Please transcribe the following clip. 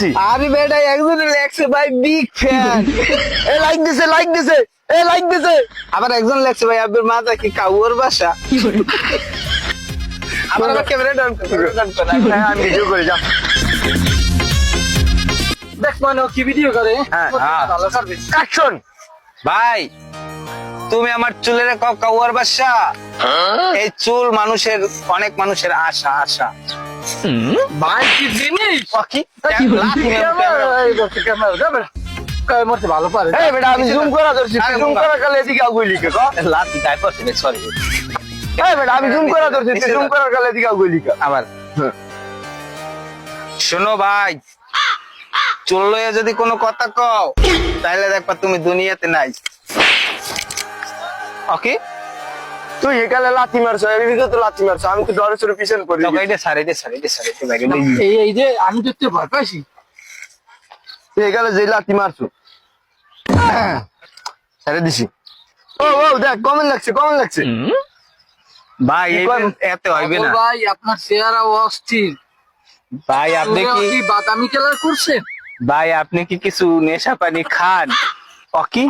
দিচ্ছি। আরে বেটা একজনের লেখছে ভাই বিগ ফ্যান। এ লাইক দিছে, লাইক দিছে, এ লাইক দিছে। আবার একজন লেখছে ভাই আপনার মাথা কি কাউর বাসা। আবার আমার ক্যামেরা ডাউন করে হ্যাঁ, আমি ভিডিও করে যাও। দেখ মানে ও কি ভিডিও করে। হ্যাঁ, হ্যাঁ ভালো সার্ভিস। অ্যাকশন। ভাই তুমি আমার চুলের কাউয়ার বাসা। এই চুল মানুষের অনেক মানুষের আশা আশা। ভাই কি জিনিস কি ক্যামেরা যাবে কয় মরতে ভালো পারে। এই বেটা আমি জুম করা ধরছি, তুই জুম করা কালে এদিকে আগুইলি কে? লাতি তাই করছে সরি এই বেটা আমি জুম করা ধরছি, তুই জুম করা কালে এদিকে আগুইলি কে? আবার শোনো ভাই, চুল লইয়া যদি কোনো কথা কও তাহলে দেখবা তুমি দুনিয়াতে নাই। ওকে তুই একালে লাথি মারছ, এদিকে তো লাথি মারছ, আমি তো ডরে সরে পিছন করি। এটা সারে এটা সারে এটা সারে এই যে আমি দেখতে ভয় পাইছি। তুই একালে যে লাথি মারছ ছেড়ে দিছি। ও ও দেখ কমেন্ট লাগছে, কমেন্ট লাগছে। ভাই এত হইবে না ভাই আপনার চেহারা অস্থির। ভাই। আপনি চুলে কি কি বাদামি কালার করছেন? ভাই আপনি কি কিছু নেশা পানি খান? ওকে